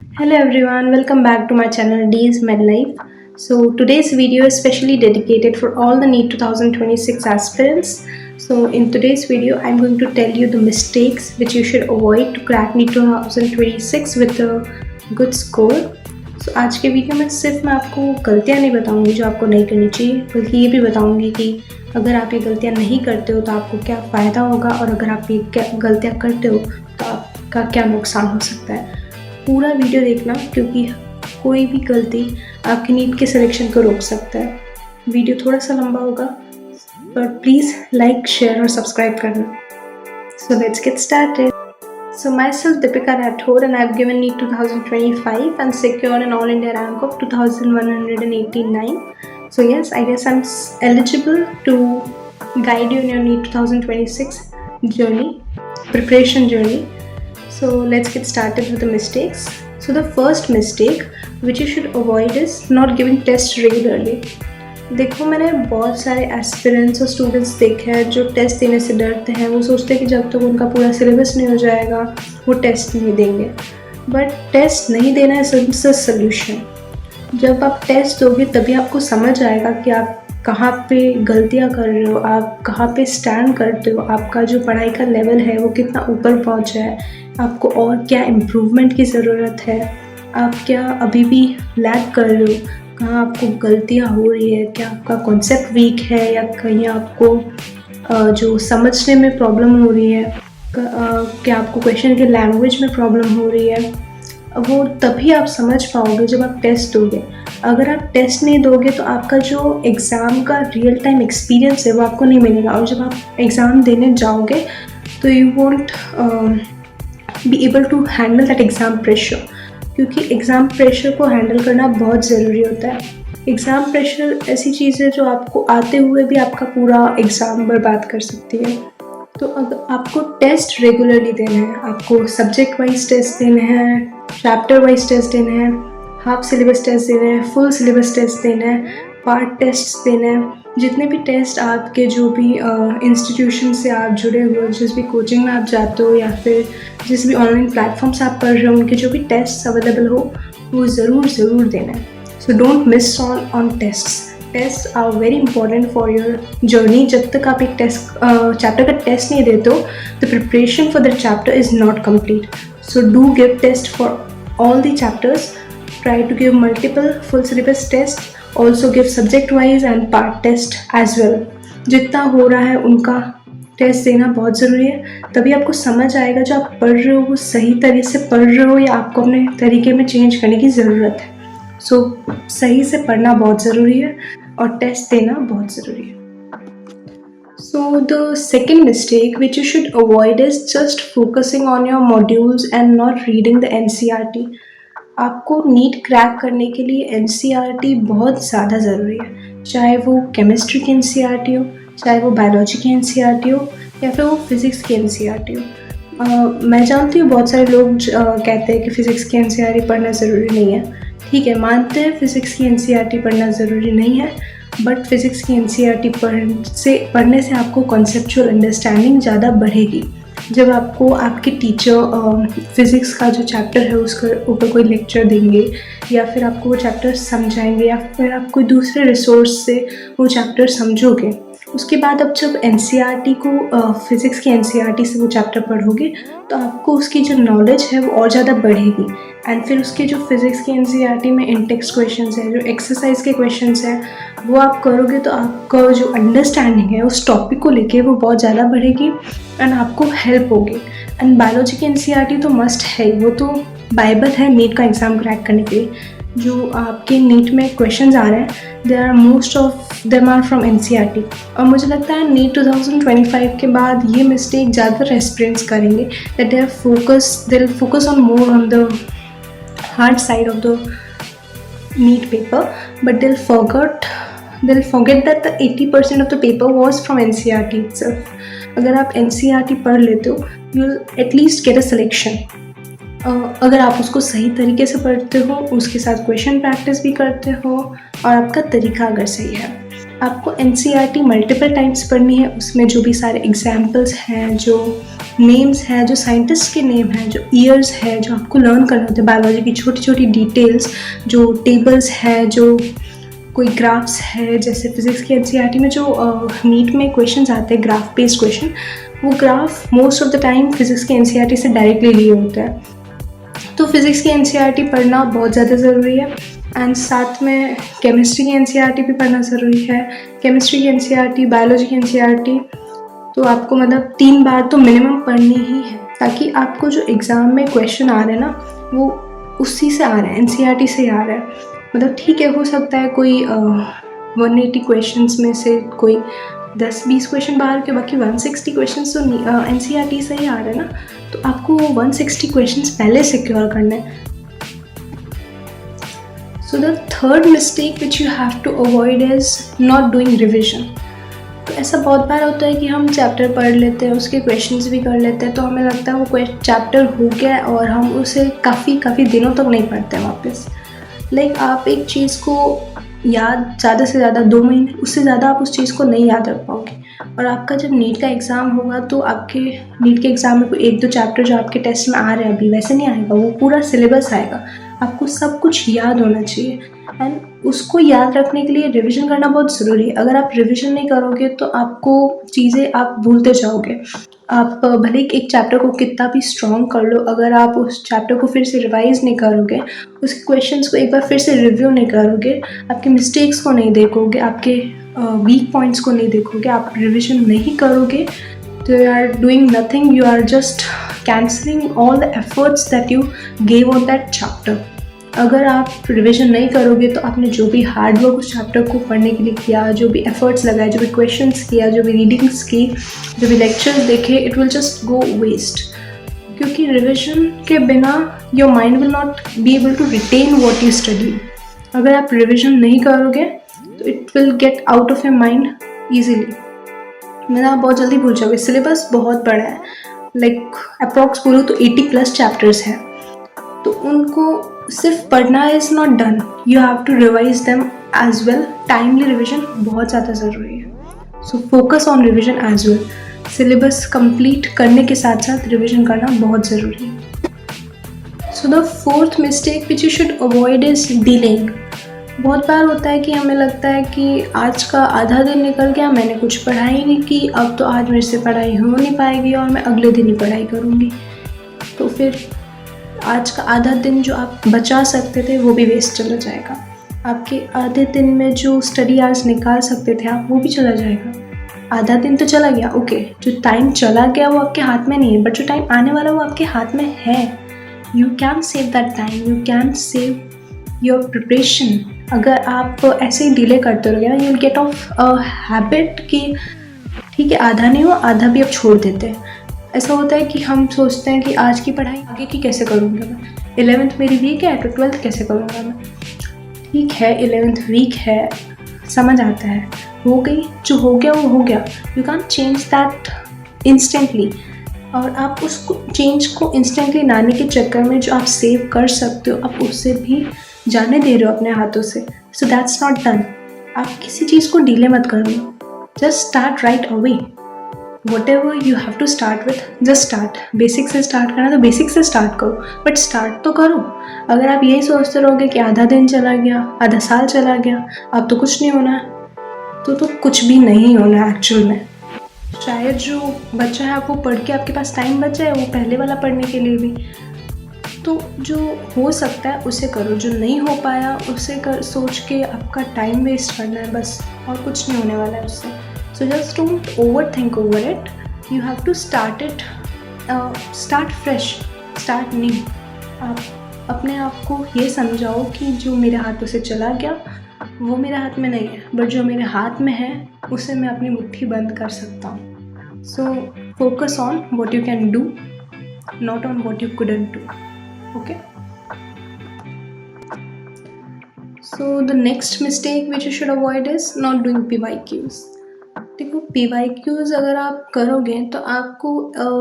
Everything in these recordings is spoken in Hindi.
Hello everyone, welcome back to my channel D's Med Life. So today's video is specially dedicated for all the NEET 2026 aspirants. So in today's video, I'm going to tell you the mistakes which you should avoid to crack NEET 2026 with a good score. So आज के वीडियो में सिर्फ मैं आपको गलतियाँ नहीं बताऊंगी जो आपको नहीं करनी चाहिए, बल्कि ये भी बताऊंगी कि अगर आप ये गलतियाँ नहीं करते हो तो आपको क्या फ़ायदा होगा और अगर आप ये गलतियाँ करते हो तो आपका क्या नुकसान हो सकता है। पूरा वीडियो देखना क्योंकि कोई भी गलती आपके नीट के सिलेक्शन को रोक सकता है। वीडियो थोड़ा सा लंबा होगा पर प्लीज़ लाइक शेयर और सब्सक्राइब करना। So let's get started. So myself Deepika Rathod and I've given NEET 2025 and secured an All India rank of 2189. So yes, I guess I'm eligible to guide you in your NEET 2026 journey, preparation journey. So let's get started with the mistakes. So the first mistake which you should avoid is not giving tests regularly. देखो मैंने बहुत सारे एस्पिरेंट्स और स्टूडेंट्स देखे हैं जो टेस्ट देने से डरते हैं। वो सोचते हैं कि जब तक उनका पूरा सिलेबस नहीं हो जाएगा वो टेस्ट नहीं देंगे, बट टेस्ट नहीं देना इज द सोल्यूशन। जब आप टेस्ट दोगे तभी आपको समझ आएगा कि आप कहाँ पे गलतियाँ कर रहे हो, आप कहाँ पे स्टैंड करते हो, आपका जो पढ़ाई का लेवल है वो कितना ऊपर पहुँचा है, आपको और क्या इम्प्रूवमेंट की ज़रूरत है, आप क्या अभी भी लैग कर रहे हो, कहाँ आपको गलतियाँ हो रही है, क्या आपका कॉन्सेप्ट वीक है या कहीं आपको जो समझने में प्रॉब्लम हो रही है, क्या आपको क्वेश्चन के लैंग्वेज में प्रॉब्लम हो रही है। वो तभी आप समझ पाओगे जब आप टेस्ट दोगे। अगर आप टेस्ट नहीं दोगे तो आपका जो एग्ज़ाम का रियल टाइम एक्सपीरियंस है वो आपको नहीं मिलेगा, और जब आप एग्ज़ाम देने जाओगे तो you won't be able to handle that exam pressure, क्योंकि एग्ज़ाम प्रेशर को हैंडल करना बहुत ज़रूरी होता है। एग्ज़ाम प्रेशर ऐसी चीज़ है जो आपको आते हुए भी आपका पूरा एग्ज़ाम बर्बाद कर सकती है। तो अगर आपको टेस्ट रेगुलरली देने हैं, आपको सब्जेक्ट वाइज टेस्ट देने हैं, चैप्टर वाइज टेस्ट देने हैं, हाफ सिलेबस टेस्ट देने हैं, फुल सिलेबस टेस्ट देने हैं, पार्ट टेस्ट देने हैं। जितने भी टेस्ट आपके जो भी इंस्टीट्यूशन से आप जुड़े हुए हो, जिस भी कोचिंग में आप जाते हो या फिर जिस भी ऑनलाइन प्लेटफॉर्म से आप पढ़ रहे हो, उनके जो भी टेस्ट अवेलेबल हो वो ज़रूर देना है। So don't miss on test. Test are very important for your journey. जब तक आप एक चैप्टर का टेस्ट नहीं देते हो the preparation for that chapter is not complete. So do give test for all the chapters. Try to give multiple full syllabus tests. Also give subject wise and part test as well. जितना हो रहा है उनका टेस्ट देना बहुत ज़रूरी है, तभी आपको समझ आएगा जो आप पढ़ रहे हो वो सही तरीके से पढ़ रहे हो या आपको अपने तरीके में चेंज करने की ज़रूरत है। सो सही से पढ़ना बहुत ज़रूरी है और टेस्ट देना बहुत ज़रूरी है। So the second mistake which you should avoid is just focusing on your modules and not reading the NCERT. आपको नीट क्रैक करने के लिए NCERT बहुत ज़्यादा ज़रूरी है, चाहे वो केमिस्ट्री की NCERT हो, चाहे वो बायोलॉजी की NCERT हो या फिर वो फिज़िक्स की NCERT हो। मैं जानती हूँ बहुत सारे लोग कहते हैं कि फ़िज़िक्स की NCERT पढ़ना ज़रूरी नहीं है। ठीक है, मानते हैं फ़िज़िक्स की NCERT पढ़ना ज़रूरी नहीं है, बट फिज़िक्स की NCERT पढ़ने से आपको कॉन्सेप्चुअल अंडरस्टैंडिंग ज़्यादा बढ़ेगी। जब आपको आपके टीचर फिज़िक्स का जो चैप्टर है उसके ऊपर कोई लेक्चर देंगे या फिर आपको वो चैप्टर समझाएंगे या फिर आप कोई दूसरे रिसोर्स से वो चैप्टर समझोगे, उसके बाद अब जब NCERT को फिज़िक्स की NCERT से वो चैप्टर पढ़ोगे तो आपको उसकी जो नॉलेज है वो और ज़्यादा बढ़ेगी। एंड फिर उसके जो फिज़िक्स की NCERT में इन टेक्स्ट क्वेश्चंस हैं, जो एक्सरसाइज के क्वेश्चंस हैं, वो आप करोगे तो आपका जो अंडरस्टैंडिंग है उस टॉपिक को लेके वो बहुत ज़्यादा बढ़ेगी एंड आपको हेल्प होगी। एंड बायोलॉजी की NCERT तो मस्ट है, वो तो बाइबल है नीट का एग्ज़ाम क्रैक करने के लिए। जो आपके नीट में क्वेश्चंस आ रहे हैं there are most of them are from NCERT। और मुझे लगता है नीट 2025 के बाद ये मिस्टेक ज़्यादातर एस्पिरेंट्स करेंगे that they will focus on more on the hard side of the NEET paper, but they'll forget that the 80% of the paper was from NCERT itself. अगर आप NCERT पढ़ लेते हो you'll at least get a selection. अगर आप उसको सही तरीके से पढ़ते हो, उसके साथ क्वेश्चन प्रैक्टिस भी करते हो और आपका तरीका अगर सही है, आपको NCERT मल्टीपल टाइम्स पढ़नी है। उसमें जो भी सारे एग्जाम्पल्स हैं, जो नेम्स हैं, जो साइंटिस्ट के नेम हैं, जो ईयर्स है, जो आपको लर्न करना होता है, बायोलॉजी की छोटी छोटी डिटेल्स, जो टेबल्स है, जो कोई ग्राफ्स है। जैसे फिजिक्स की NCERT में जो नीट में क्वेश्चंस आते हैं ग्राफ बेस्ड क्वेश्चन, वो graph most of the time physics के NCERT से डायरेक्टली लिए होते हैं। तो फिजिक्स की NCERT पढ़ना बहुत ज़्यादा ज़रूरी है। एंड साथ में केमिस्ट्री की NCERT भी पढ़ना ज़रूरी है। केमिस्ट्री की NCERT, बायोलॉजी की NCERT तो आपको मतलब 3 बार तो मिनिमम पढ़नी ही है, ताकि आपको जो एग्ज़ाम में क्वेश्चन आ रहे हैं ना, वो उसी से आ रहे हैं, NCERT से आ रहा है। मतलब ठीक है, हो सकता है कोई 180 क्वेश्चंस में से कोई 10-20 क्वेश्चन बाहर के, बाकी 160 क्वेश्चंस तो NCERT से ही आ रहे हैं ना। तो आपको 160 क्वेश्चंस पहले सिक्योर करने हैं। So the third mistake which you have to avoid is not doing revision. तो ऐसा बहुत बार होता है कि हम चैप्टर पढ़ लेते हैं, उसके क्वेश्चंस भी कर लेते हैं, तो हमें लगता है वो चैप्टर हो गया और हम उसे काफ़ी दिनों तक नहीं पढ़ते वापस। लाइक आप एक चीज़ को याद ज़्यादा से ज़्यादा 2 महीने, उससे ज़्यादा आप उस चीज़ को नहीं याद रख पाओगे। और आपका जब नीट का एग्ज़ाम होगा तो आपके नीट के एग्ज़ाम में कोई 1-2 चैप्टर जो आपके टेस्ट में आ रहे हैं अभी, वैसे नहीं आएगा, वो पूरा सिलेबस आएगा। आपको सब कुछ याद होना चाहिए एंड उसको याद रखने के लिए रिवीजन करना बहुत ज़रूरी है। अगर आप रिवीजन नहीं करोगे तो आपको चीज़ें आप भूलते जाओगे। आप भले एक चैप्टर को कितना भी स्ट्रॉन्ग कर लो, अगर आप उस चैप्टर को फिर से रिवाइज नहीं करोगे, उसके क्वेश्चंस को एक बार फिर से रिव्यू नहीं करोगे, आपके मिस्टेक्स को नहीं देखोगे, आपके वीक पॉइंट्स को नहीं देखोगे, आप रिविजन नहीं करोगे, तो you are doing nothing, you are just cancelling all the efforts that you gave on that chapter. अगर आप रिविजन नहीं करोगे तो आपने जो भी हार्ड वर्क उस चैप्टर को पढ़ने के लिए किया, जो भी एफर्ट्स लगाए, जो भी क्वेश्चंस किया, जो भी रीडिंग्स की, जो भी लेक्चर्स देखे, it will just go waste. क्योंकि रिविजन के बिना your mind will not be able to retain what you study. अगर आप रिविजन नहीं करोगे तो it will get out of your mind easily, मतलब आप बहुत जल्दी भूल जाओगे। सिलेबस बहुत बड़ा है, लाइक अप्रॉक्स बोलो तो 80+ चैप्टर्स हैं, तो उनको सिर्फ पढ़ना is not done, you have to revise them as well. Timely revision बहुत ज़्यादा ज़रूरी है, so focus on revision as well. Syllabus complete करने के साथ साथ रिविजन करना बहुत ज़रूरी है। So the fourth mistake which you should avoid is delaying. बहुत बार होता है कि हमें लगता है कि आज का आधा दिन निकल गया, मैंने कुछ पढ़ाई नहीं की, अब तो आज मेरे से पढ़ाई हो नहीं पाएगी और मैं अगले दिन ही पढ़ाई करूँगी। तो फिर आज का आधा दिन जो आप बचा सकते थे वो भी वेस्ट चला जाएगा। आपके आधे दिन में जो स्टडी आवर्स निकाल सकते थे आप, वो भी चला जाएगा। आधा दिन तो चला गया, ओके, जो टाइम चला गया वो आपके हाथ में नहीं है, बट जो टाइम आने वाला वो आपके हाथ में है। You can save that time, you can save your preparation. अगर आप ऐसे ही डिले करते रहोगे ना, you will get of a habit कि ठीक है आधा नहीं हुआ, आधा भी अब छोड़ देते हैं। ऐसा होता है कि हम सोचते हैं कि आज की पढ़ाई आगे की कैसे करूँगा मैं, 11th मेरी वीक है तो 12th कैसे करूँगा मैं। ठीक है 11th वीक है, समझ आता है, हो गई, जो हो गया वो हो गया। You can change that instantly, और आप उसको चेंज को इंस्टेंटली लाने के चक्कर में जो आप सेव कर सकते हो आप उससे भी जाने दे रहे हो अपने हाथों से। So that's not done. आप किसी चीज़ को डिले मत करो, just start right away. whatever you have to start with, just start। Basic से स्टार्ट करना तो बेसिक से स्टार्ट करो, बट स्टार्ट तो करो। अगर आप यही सोचते रहोगे कि आधा दिन चला गया, आधा साल चला गया, अब तो कुछ नहीं होना है, तो कुछ भी नहीं होना है एक्चुअल में। शायद जो बच्चा है वो पढ़ के आपके पास टाइम बच जाए वो पहले वाला पढ़ने के लिए भी। तो जो हो सकता है उसे करो, जो नहीं हो पाया उसे सोच के आपका टाइम वेस्ट करना है बस, और कुछ नहीं होने वाला है उससे। So just don't overthink over it. You have to start it, start fresh, start new. आप अपने आप को ये समझाओ कि जो मेरे हाथों से चला गया वो मेरे हाथ में नहीं है, बट जो मेरे हाथ में है उसे मैं अपनी मुट्ठी बंद कर सकता हूँ। So focus on what you can do, not on what you couldn't do. Okay? So the next mistake which you should avoid is not doing PYQs. देखो PYQs अगर आप करोगे तो आपको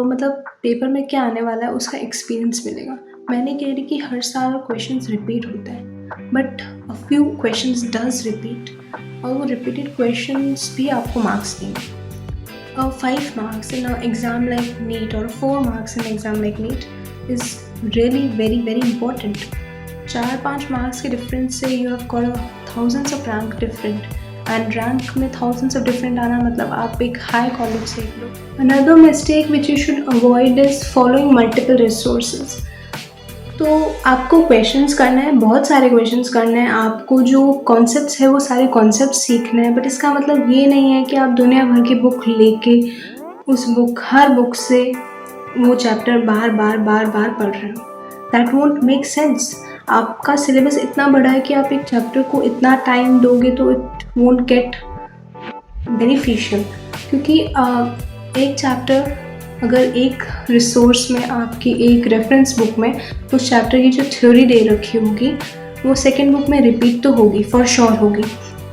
मतलब पेपर में क्या आने वाला है उसका एक्सपीरियंस मिलेगा। मैं नहीं कह रही कि हर साल क्वेश्चंस रिपीट होते हैं, but a few questions does repeat, और वो रिपीटेड क्वेश्चंस भी आपको मार्क्स देंगे। 5 marks in an exam like NEET or 4 marks in an exam like NEET is really very very important. 4-5 marks के difference से you have got a thousands of rank different, and rank में thousands of different आना मतलब आप एक high college से लो। Another mistake which you should avoid is following multiple resources. तो आपको क्वेश्चंस करना है, बहुत सारे क्वेश्चंस करने हैं, आपको जो कॉन्सेप्ट्स है वो सारे कॉन्सेप्ट्स सीखने हैं, बट इसका मतलब ये नहीं है कि आप दुनिया भर की बुक लेके हर बुक से वो चैप्टर बार बार पढ़ रहे हो। That won't make sense. आपका सिलेबस इतना बड़ा है कि आप एक चैप्टर को इतना टाइम दोगे तो इट वोंट गेट बेनिफिशियल, क्योंकि एक चैप्टर अगर एक रिसोर्स में आपकी एक रेफरेंस बुक में उस चैप्टर की जो थ्योरी दे रखी होगी वो सेकेंड बुक में रिपीट तो होगी, फॉर श्योर होगी,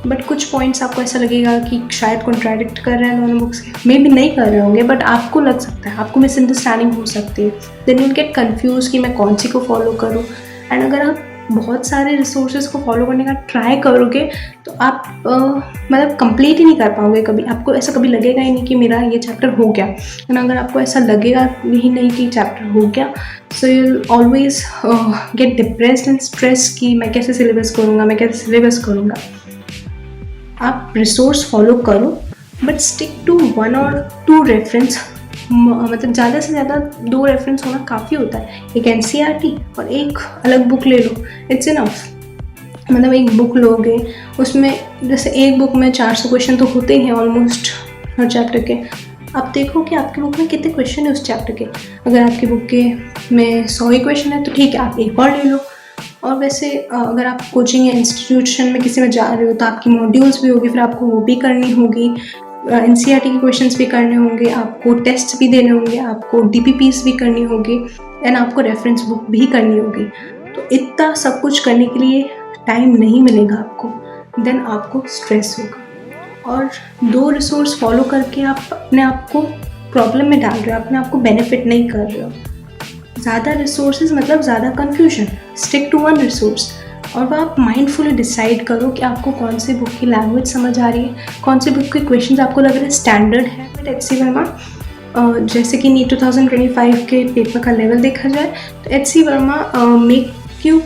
बट कुछ पॉइंट्स आपको ऐसा लगेगा कि शायद कॉन्ट्राडिक्ट कर रहे हैं दोनों बुक्स के, मे भी नहीं कर रहे होंगे, बट आपको लग सकता है, आपको मिसअंडरस्टैंडिंग हो सकती है। देन यू गेट कन्फ्यूज कि मैं कौन सी को फॉलो करूँ। एंड अगर आप बहुत सारे रिसोर्सेज को फॉलो करने का ट्राई करोगे तो आप मतलब कंप्लीट ही नहीं कर पाओगे कभी। आपको ऐसा कभी लगेगा ही नहीं कि मेरा ये चैप्टर हो गया। एंड अगर आपको ऐसा लगेगा ही नहीं कि चैप्टर हो गया, so you always get depressed and stress कि मैं कैसे सिलेबस करूँगा। आप रिसोर्स फॉलो करो, but stick to 1 or 2 reference. मतलब ज़्यादा से ज़्यादा 2 रेफरेंस होना काफ़ी होता है। एक NCERT और एक अलग बुक ले लो, इट्स इनफ। मतलब एक बुक लोगे, उसमें जैसे एक बुक में 400 क्वेश्चन तो होते ही हैं ऑलमोस्ट हर चैप्टर के। आप देखो कि आपकी बुक में कितने क्वेश्चन है उस चैप्टर के। अगर आपकी बुक के में 100 ही क्वेश्चन है तो ठीक है, आप एक और ले लो। और वैसे अगर आप कोचिंग या इंस्टीट्यूशन में किसी में जा रहे हो तो आपकी मॉड्यूल्स भी होगी, फिर आपको वो भी करनी होगी, NCERT के क्वेश्चंस भी करने होंगे, आपको टेस्ट भी देने होंगे, आपको DPPs भी करनी होगी, एंड आपको रेफरेंस बुक भी करनी होगी। तो इतना सब कुछ करने के लिए टाइम नहीं मिलेगा आपको, देन आपको स्ट्रेस होगा। और 2 रिसोर्स फॉलो करके आप अपने आप को प्रॉब्लम में डाल रहे हो, अपने आप को बेनिफिट नहीं कर रहे हो। ज़्यादा रिसोर्सेज मतलब ज़्यादा कन्फ्यूजन। स्टिक टू 1 रिसोर्स, और वह आप माइंडफुली डिसाइड करो कि आपको कौन सी बुक की लैंग्वेज समझ आ रही है, कौन सी बुक के क्वेश्चंस आपको लग रहे हैं स्टैंडर्ड है। बट HC वर्मा जैसे कि NEET 2025 के पेपर का लेवल देखा जाए तो HC वर्मा मेक यू,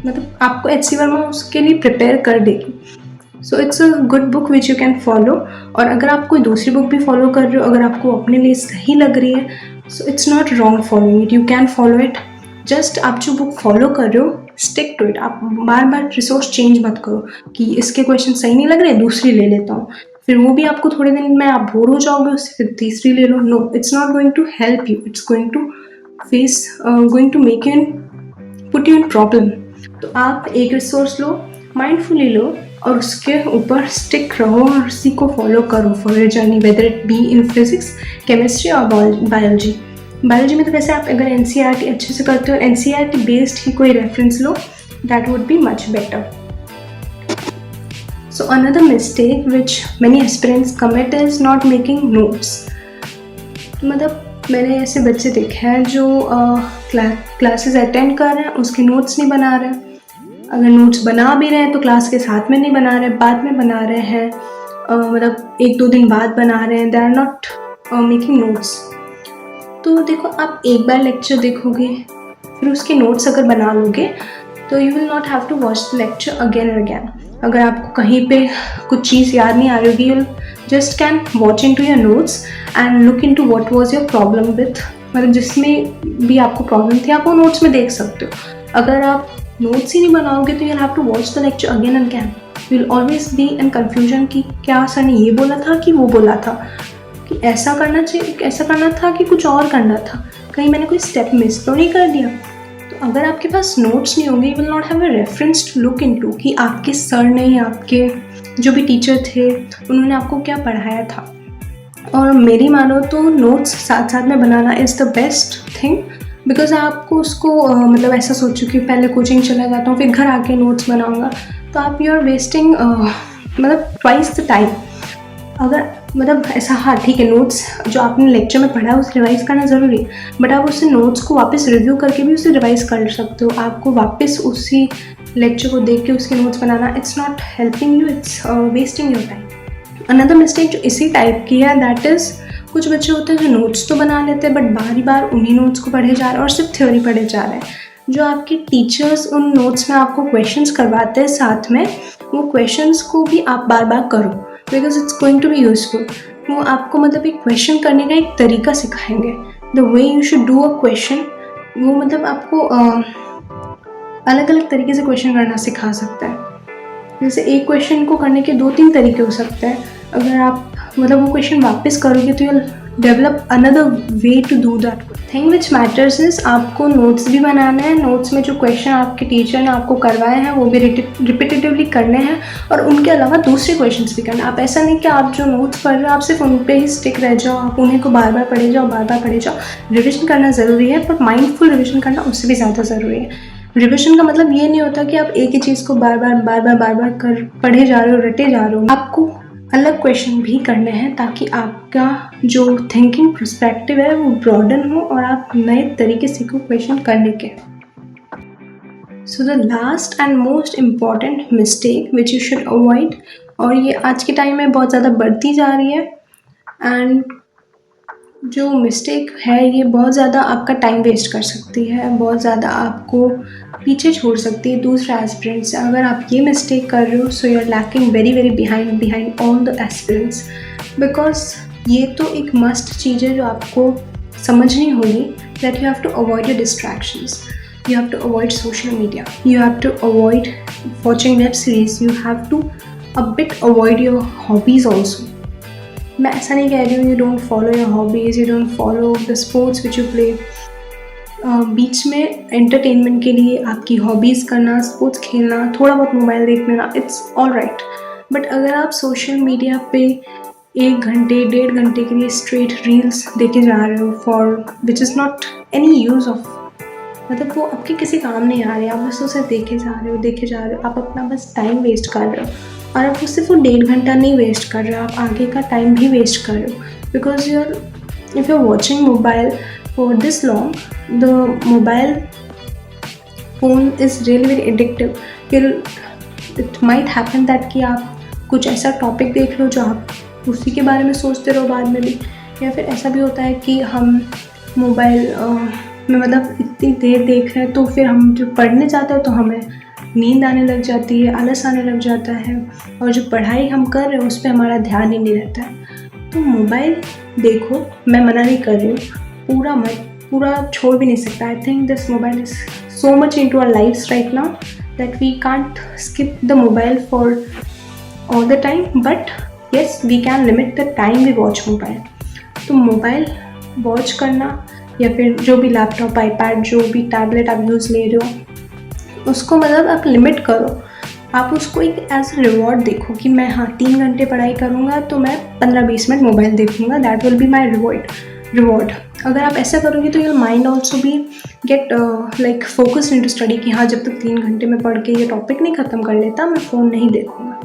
मतलब आपको HC वर्मा उसके लिए प्रिपेयर कर देगी। So it's a good book which you can follow. और अगर आप कोई दूसरी बुक भी फॉलो कर रहे हो, अगर आपको अपने लिए सही लग रही है, so it's not wrong following it, you can follow it. Just आप जो बुक फॉलो कर रहे हो स्टिक टू इट। आप बार बार रिसोर्स चेंज मत करो कि इसके क्वेश्चन सही नहीं लग रहे, दूसरी ले लेता हूँ, फिर वो भी आपको थोड़े दिन में आप बोर हो जाओगे उससे, फिर तीसरी ले लो। No, it's not going to help you, it's going to make you put you in problem. तो आप एक रिसोर्स लो, माइंडफुली लो, और उसके ऊपर स्टिक रहो और उसी को फॉलो करो for your journey, whether it be in physics, chemistry और बायोलॉजी में। तो वैसे आप अगर NCERT अच्छे से करते हो, NCERT बेस्ड ही कोई reference low, that would be much better. So another mistake which many aspirants commit is not making notes. मतलब मैंने ऐसे बच्चे देखे हैं जो क्लासेस अटेंड कर रहे हैं, उसके नोट्स नहीं बना रहे हैं। अगर नोट्स बना भी रहे हैं तो क्लास के साथ में नहीं बना रहे, बाद में बना रहे हैं, मतलब 1-2 दिन बाद बना रहे हैं। They are not making notes. तो देखो, आप एक बार लेक्चर देखोगे, फिर उसके नोट्स अगर बना लोगे तो you will not have to watch the lecture again and again. अगर आपको कहीं पे कुछ चीज़ याद नहीं आ रही होगी, you just can watch into your notes and look into what was your problem with, मतलब जिसमें भी आपको प्रॉब्लम थी आप वो नोट्स में देख सकते हो। अगर आप नोट्स ही नहीं बनाओगे तो you have to watch the lecture again and again. You will always be in confusion कि क्या सर ने ये बोला था कि वो बोला था, कि ऐसा करना चाहिए, ऐसा करना था कि कुछ और करना था, कहीं मैंने कोई स्टेप मिस तो नहीं कर दिया। तो अगर आपके पास नोट्स नहीं होंगे, you will not have a reference to look into कि आपके सर ने या आपके जो भी टीचर थे उन्होंने आपको क्या पढ़ाया था। और मेरी मानो तो नोट्स साथ साथ में बनाना is the best thing, because आपको उसको मतलब ऐसा सोचो कि पहले कोचिंग चला जाता हूँ फिर घर आके नोट्स बनाऊँगा, तो आप यू आर वेस्टिंग मतलब ट्वाइस द टाइम। अगर मतलब ऐसा, हाँ ठीक है, नोट्स जो आपने लेक्चर में पढ़ा है उसे रिवाइज़ करना ज़रूरी है, बट आप उससे नोट्स को वापस रिव्यू करके भी उसे रिवाइज़ कर सकते हो। आपको वापस उसी लेक्चर को देख के उसके notes banana, it's not helping you, it's wasting your time. Another mistake जो इसी टाइप की है, दैट इज़ कुछ बच्चे होते हैं जो नोट्स तो बना लेते हैं बट बारी बार उन्हीं नोट्स को पढ़े जा रहे हैं और सिर्फ थ्योरी पढ़े जा रहे हैं। जो आपके टीचर्स उन नोट्स में आपको क्वेश्चंस करवाते हैं साथ में, वो क्वेश्चंस को भी आप बार बार करो because it's going to be useful. वो आपको मतलब एक क्वेश्चन करने का एक तरीका सिखाएंगे, the way you should do a question. वो मतलब आपको अलग अलग तरीके से क्वेश्चन करना सिखा सकता है। जैसे एक क्वेश्चन को करने के 2-3 तरीके हो सकते हैं। अगर आप मतलब वो क्वेश्चन वापस करोगे तो you'll develop another way to do that thing which matters is आपको नोट्स भी बनाना है। नोट्स में जो क्वेश्चन आपके टीचर ने आपको करवाए हैं वो भी रिपीटेटिवली करने हैं और उनके अलावा दूसरे क्वेश्चंस भी करने हैं। आप ऐसा नहीं कि आप जो नोट्स पढ़ रहे हो आप सिर्फ उन पे ही स्टिक रह जाओ, आप उन्हीं को बार बार पढ़े जाओ, बार बार पढ़े जाओ। रिविजन करना ज़रूरी है पर माइंडफुल रिविजन करना उससे भी ज़्यादा ज़रूरी है। रिविजन का मतलब ये नहीं होता कि आप एक ही चीज़ को बार बार कर पढ़े जा रहे हो, रटे जा रहे हो। आपको अलग क्वेश्चन भी करने हैं ताकि आपका जो थिंकिंग पर्सपेक्टिव है वो ब्रॉडन हो और आप नए तरीके सीखो क्वेश्चन करने के। So the last and most important mistake which you should avoid, और ये आज के टाइम में बहुत ज़्यादा बढ़ती जा रही है, एंड जो मिस्टेक है ये बहुत ज़्यादा आपका टाइम वेस्ट कर सकती है, बहुत ज़्यादा आपको पीछे छोड़ सकती है दूसरे एस्पिरेंट्स से। अगर आप ये मिस्टेक कर रहे हो so you are lacking very behind all the aspirants, because ये तो एक मस्ट चीज़ है जो आपको समझनी होगी, that you have to avoid your distractions, you have to avoid social media, you have to avoid watching web series, you have to a bit avoid your hobbies also. मैं ऐसा नहीं कह रही हूँ you don't follow your hobbies, you don't follow the sports which you play. बीच में एंटरटेनमेंट के लिए आपकी हॉबीज़ करना, स्पोर्ट्स खेलना, थोड़ा बहुत मोबाइल देख लेना, इट्स ऑल राइट। बट अगर आप सोशल मीडिया पे 1 घंटे 1.5 घंटे के लिए स्ट्रेट रील्स देखे जा रहे हो for which is not any use of, मतलब वो आपके किसी काम नहीं आ रहे, आप बस उसे देखे जा रहे हो, आप अपना बस टाइम वेस्ट कर रहे हो। और आप सिर्फ वो 1.5 घंटा नहीं वेस्ट कर रहे हो, आप आगे का टाइम भी वेस्ट कर रहे हो, because if you are watching mobile for this long, the mobile phone is really very addictive. It might happen that कि आप कुछ ऐसा टॉपिक देख लो जो आप उसी के बारे में सोचते रहो बाद में भी, या फिर ऐसा भी होता है कि हम मोबाइल में मतलब इतनी देर देख रहे हैं तो फिर हम जो पढ़ने जाते हैं तो हमें नींद आने लग जाती है, आलस आने लग जाता है, और जो पढ़ाई हम कर रहे हैं उस पर हमारा ध्यान ही नहीं रहता है। तो मोबाइल देखो, मैं मना नहीं कर रही हूँ, पूरा छोड़ भी नहीं सकता। I think this mobile is so much into our lifes right now that we can't skip the mobile for all the time, but yes we can limit the time we watch mobile. तो मोबाइल वॉच करना या फिर जो भी लैपटॉप, आईपैड, जो भी टैबलेट आप यूज़ ले रहे हो उसको मतलब आप लिमिट करो। आप उसको एक एज ए रिवॉर्ड देखो कि मैं 3 घंटे पढ़ाई करूँगा तो मैं 15-20 मिनट मोबाइल देखूँगा, that will be my reward. अगर आप ऐसा करोगे तो योर माइंड ऑल्सो भी get like focused into study कि हाँ जब तक 3 घंटे में पढ़ के ये टॉपिक नहीं ख़त्म कर लेता मैं फ़ोन नहीं देखूँगा।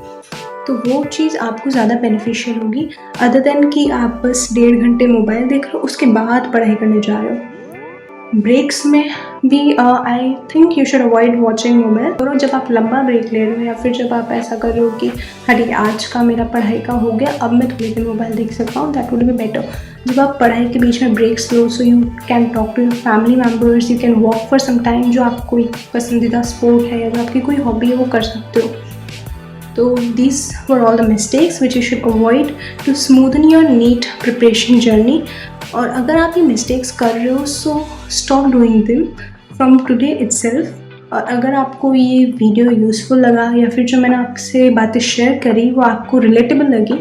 तो वो चीज़ आपको ज़्यादा बेनिफिशियल होगी अदर देन कि आप बस 1.5 घंटे मोबाइल देख रहे हो उसके बाद पढ़ाई करने जा रहे हो। ब्रेक्स में भी I think you should avoid watching mobile. और जब आप लंबा ब्रेक ले रहे हो या फिर जब आप ऐसा कर रहे हो कि हाँ ठीक है आज का मेरा पढ़ाई का हो गया, अब मैं थोड़ी देर मोबाइल देख सकता हूँ, दैट वुड बी बेटर। जब आप पढ़ाई के बीच में ब्रेक्स लो so you can talk to your family members, you can walk for some time, जो आपको कोई पसंदीदा स्पोर्ट है या जो आपकी कोई हॉबी है वो कर सकते हो। So these were all the mistakes which you should avoid to smoothen your NEET preparation journey. और अगर आप ये mistakes कर रहे हो so stop doing them from today itself. और अगर आपको ये वीडियो यूज़फुल लगा या फिर जो मैंने आपसे बातें शेयर करी वो आपको रिलेटेबल लगी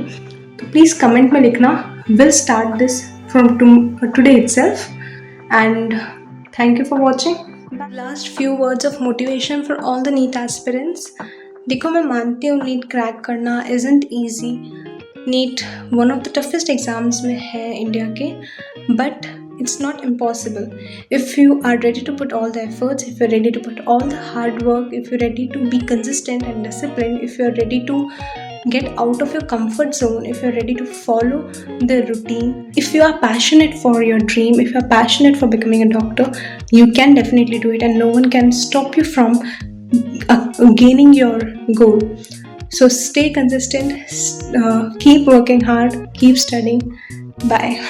तो प्लीज़ कमेंट में लिखना। We'll start this from today itself and thank you for watching. The last few words of motivation for all the NEET aspirants. देखो मैं मानती हूँ नीट क्रैक करना isn't easy, NEET one of the toughest exams में है इंडिया के, but it's not impossible if you are ready to put all the efforts, if you're ready to put all the hard work, if you're ready to be consistent and disciplined, if you're ready to get out of your comfort zone, if you're ready to follow the routine, if you are passionate for your dream, if you're passionate for becoming a doctor, you can definitely do it and no one can stop you from gaining your goal. So stay consistent, keep working hard, keep studying. Bye.